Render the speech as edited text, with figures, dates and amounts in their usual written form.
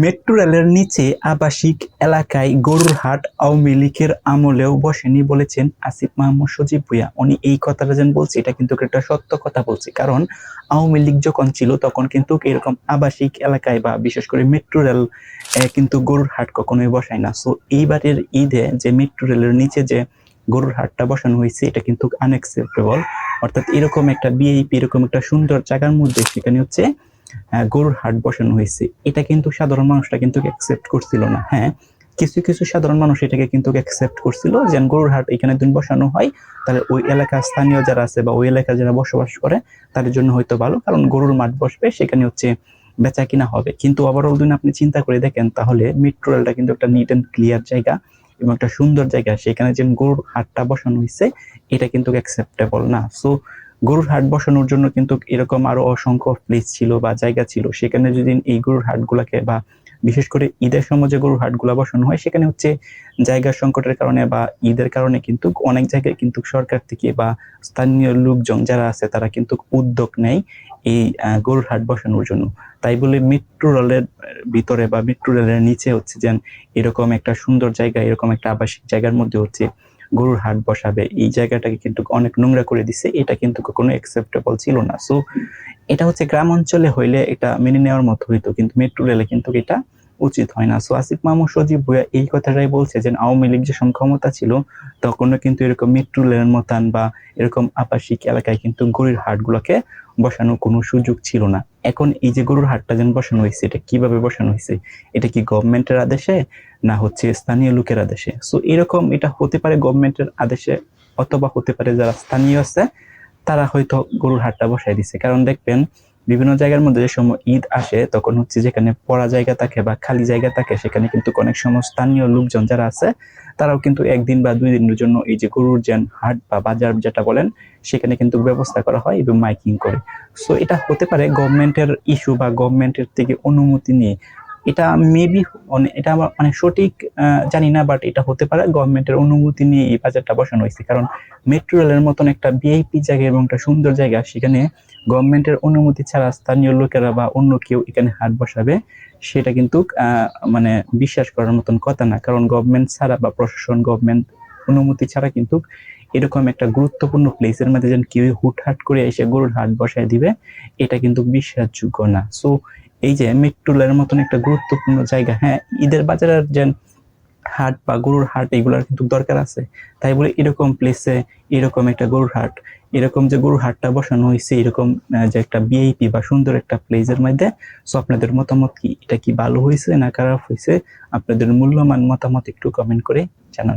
Metro রেলের নিচে আবাসিক এলাকায় গরুর হাট আওয়ামী লীগের আমলেও বসেনি বলেছেন আসিফ মাহমুদ সজীব ভুঁইয়া। উনি এই কথাটা যেন বলছে, এটা কিন্তু একটা সত্য কথা বলছে। কারণ আওয়ামী লীগ যখন ছিল তখন কিন্তু এরকম আবাসিক এলাকায় বা বিশেষ করে মেট্রো রেল কিন্তু গরুর হাট কখনোই বসায় না। সো এইবারের ঈদে যে মেট্রো রেলের নিচে যে গরুর হাটটা বসানো হয়েছে এটা কিন্তু আনএক্সেপ্টেবল। অর্থাৎ এরকম একটা ভিআইপি এরকম একটা সুন্দর জায়গার মধ্যে সেখানে হচ্ছে গরুর হাট বসানো হয়েছে। এটা কিন্তু সাধারণ মানুষরা কিন্তু অ্যাকসেপ্ট করছিল না। হ্যাঁ, কিছু কিছু সাধারণ মানুষ এটাকে কিন্তু অ্যাকসেপ্ট করছিল যে গরুর হাট এখানে যদি বসানো হয় তাহলে ওই এলাকার স্থানীয় যারা আছে বা ওই এলাকায় যারা বসবাস করে তাদের জন্য হয়তো ভালো, কারণ গরুর মাঠ বসবে, সেখানে হচ্ছে বেচা কিনা হবে। কিন্তু ওভারঅল দিন আপনি চিন্তা করে দেখেন তাহলে মেট্রো রেলটা কিন্তু একটা নিট অ্যান্ড ক্লিয়ার জায়গা এবং একটা সুন্দর জায়গা, সেখানে যে গরুর হাটটা বসানো হয়েছে এটা কিন্তু অ্যাকসেপ্টেবল না। সো গরুর হাট বসানোর জন্য কিন্তু এরকম আরো অসংখ্য প্লেস ছিল বা জায়গা ছিল, সেখানে যদি এই গরুর হাটগুলাকে বা বিশেষ করে ঈদের সময় যে গরুর হাটগুলা বসানো হয় সেখানে হচ্ছে জায়গার সংকটের কারণে বা ঈদের কারণে কিন্তু অনেক জায়গায় কিন্তু সরকার থেকে বা স্থানীয় লোকজন যারা আছে তারা কিন্তু উদ্যোগ নেয় এই গরুর হাট বসানোর জন্য। তাই বলে মেট্রো রেলের ভিতরে বা মেট্রো রেলের নিচে হচ্ছে যেন এরকম একটা সুন্দর জায়গা, এরকম একটা আবাসিক জায়গার মধ্যে হচ্ছে গরুর হাট বসাবে, এই জায়গাটাকে কিন্তু অনেক নোংরা করে দিছে। এটা কিন্তু কখনো অ্যাকসেপ্টেবল ছিল না। সো এটা হচ্ছে গ্রাম অঞ্চলে হইলে এটা মেনে নেওয়ার মতো হইতো, কিন্তু মেট্রো রেলে কিন্তু এটা উচিত হয় না। সো আসিফ মাহমুদ সজীব ভুঁইয়া এই কথাটাই বলছে যে আওয়ামী লীগ যখন ক্ষমতা ছিল তখনও কিন্তু এরকম মেট্রো রেলের মতান বা এরকম আবাসিক এলাকায় কিন্তু গরুর হাটগুলোকে বসানোর কোনো সুযোগ ছিল না। এখন এই যে গরুর হাটটা যেন বসানো হয়েছে, এটা কিভাবে বসানো হয়েছে? এটা কি গভর্নমেন্টের আদেশে না হচ্ছে স্থানীয় লোকের আদেশে? সো এরকম এটা হতে পারে গভর্নমেন্টের আদেশে, অথবা হতে পারে যারা স্থানীয় আছে তারা হয়তো গরুর হাটটা বসাই দিছে। কারণ দেখবেন বিভিন্ন জায়গার মধ্যে যে সময় ঈদ আসে তখন হচ্ছে যেখানে পড়া জায়গা থাকে বা খালি জায়গা থাকে সেখানে কিন্তু অনেক সময় স্থানীয় লোকজন যারা আছে তারাও কিন্তু একদিন বা 2 দিনের জন্য এই যে গরুর যে হাট বা বাজার যেটা বলেন সেখানে কিন্তু ব্যবস্থা করা হয় এবং মাইকিং করে। সো এটা হতে পারে গভর্নমেন্টের ইস্যু বা গভর্নমেন্টের থেকে অনুমতি নিয়ে। এটা মেবি এটা আমার মানে সঠিক জানি না, বাট এটা হতে পারে গভর্নমেন্টের অনুমতি নিয়ে এই বাজারটা বসানো হয়েছে। কারণ মেট্রো রেলের মতন একটা ভিআইপি জায়গা এবং একটা সুন্দর জায়গা, সেখানে গভর্নমেন্টের অনুমতি ছাড়া স্থানীয় লোকেরা বা অন্য কেউ এখানে হাট বসাবে সেটা কিন্তু মানে বিশ্বাস করার মতন কথা না। কারণ গভর্নমেন্ট ছাড়া বা প্রশাসন গভর্নমেন্ট অনুমতি ছাড়া কিন্তু এরকম একটা গুরুত্বপূর্ণ প্লেসের মধ্যে যেন কেউ হুটহাট করে এসে গরুর হাট বসায় দিবে এটা কিন্তু বিশ্বাসযোগ্য না। সো এই যে মেট্রো রেলের মতন একটা গুরুত্বপূর্ণ জায়গা, হ্যাঁ ঈদের বাজারের যে হাট বা গরুর হাট এগুলোর কিন্তু দরকার আছে। তাই বলে এরকম প্লেসে এরকম একটা গরুর হাট, এরকম যে গরুর হাটটা বসানো হয়েছে এরকম যে একটা ভিআইপি বা সুন্দর একটা প্লেসের মধ্যে। সো আপনাদের মতামত কি? এটা কি ভালো হয়েছে না খারাপ হয়েছে? আপনাদের মূল্যবান মতামত একটু কমেন্ট করে জানান।